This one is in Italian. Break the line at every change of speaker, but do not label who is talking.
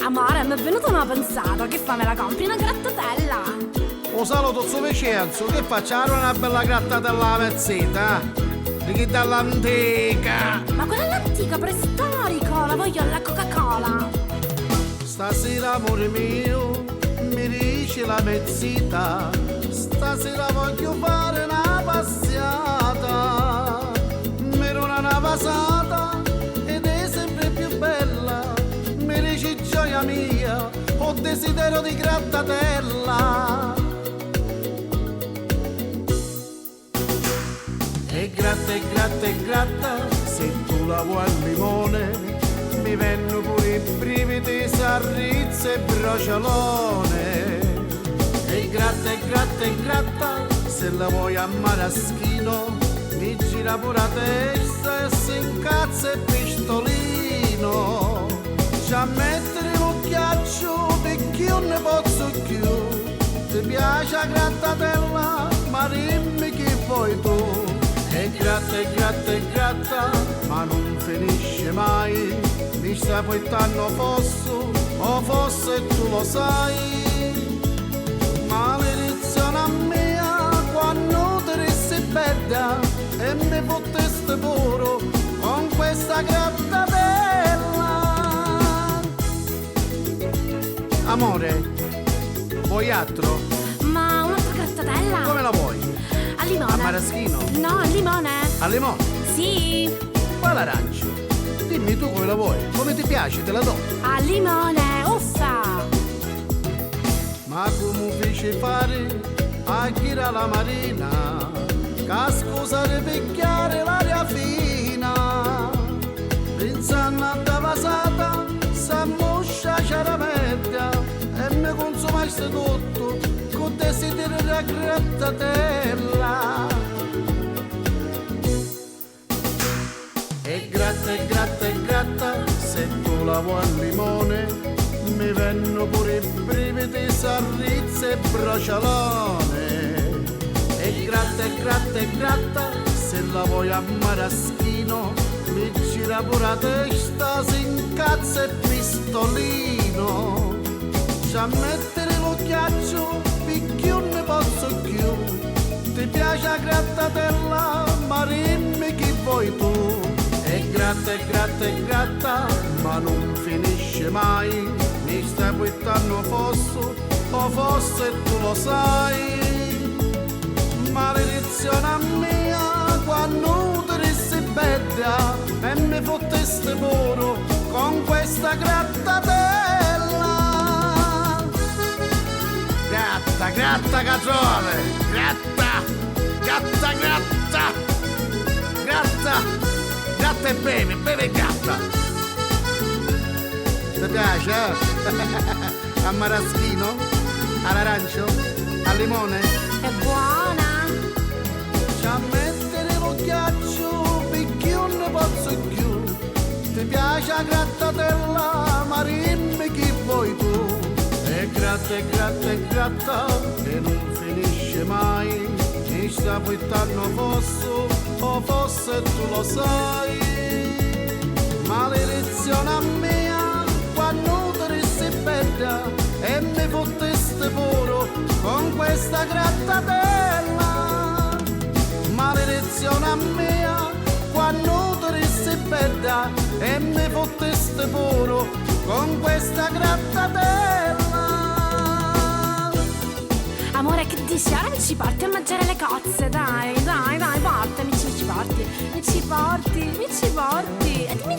Amore, mi è venuta una pensata, che fa, me la compri una grattatella?
Lo saluto su Vicenzo, che facciamo una bella grattatella alla mezzetta, di chi dall'antica.
Ma quella è l'antica, preistorico, la voglio alla Coca-Cola.
Stasera amore mio, mi dice la mezzita, stasera voglio fare una passata. Mero una navasata ed è sempre più bella, mi dice gioia mia, ho desiderio di grattatella. E gratta, e gratta, e gratta, se tu la vuoi al limone, mi venno pure i brividi, sarrizze e brociolone. E gratta, e gratta, e gratta, se la vuoi a maraschino, mi gira pure la testa e si incazza e pistolino. Già mettere l'occhiaccio perché io ne posso più. Ti piace la grattatella, ma dimmi chi vuoi tu. E gratta, e gratta, e gratta, ma non finisce mai. Mi sta portando fosso, o fosse tu lo sai. Maledizione mia, quando ti resti bella e mi fotteste puro con questa grattatella. Amore, vuoi altro?
Ma un'altra grattatella?
Come la vuoi?
Al limone.
A maraschino?
No, al limone.
Al limone?
Sì.
Poi all'arancio. Dimmi tu come la vuoi, come ti piace, te la do.
Al limone, uffa.
Ma come fece fare a gira la marina, che scusa di picchiare l'aria fina. Pensando a davasata, s'ammoscia c'era media e mi consumaste tutto con desiderio di grattatella. E gratta, e gratta, e gratta, se tu la vuoi al limone, mi venno pure i brividi, sarrizze e brociolone. E gratta, e gratta, e gratta, se la vuoi a maraschino, mi gira pure la testa, si incazza e pistolino. Già mettere l'occhiaccio, perché io ne posso più. Ti piace la grattatella, ma dimmi chi vuoi tu. E gratta, e gratta, e gratta, ma non finisce mai. Mi stai buttando fosso, o fosse tu lo sai. Maledizione mia, quando ti resti bella e mi fotteste puro con questa grattatella. Gratta, gratta cagione, gratta, gratta, gratta, gratta. Gratta e bevi, bevi e gratta. Ti piace, eh? A maraschino? All'arancio? Al limone?
È buona.
Ci a mettere l'occhiaccio perché io ne posso più. Ti piace la grattatella, ma dimmi chi vuoi tu. E gratta, e gratta, e gratta, e non finisce mai. Mi sta buttando fosso, o fosse tu lo sai. Maledizione mia, quando ti resti bella e mi fotteste puro con questa grattatella. Maledizione mia, quando ti resti bella e mi fotteste puro con questa grattatella.
Amore, che dici? Ora mi ci porti a mangiare le cozze, dai, dai, dai, portami, ci porti, mi ci porti, mi ci porti. E dimmi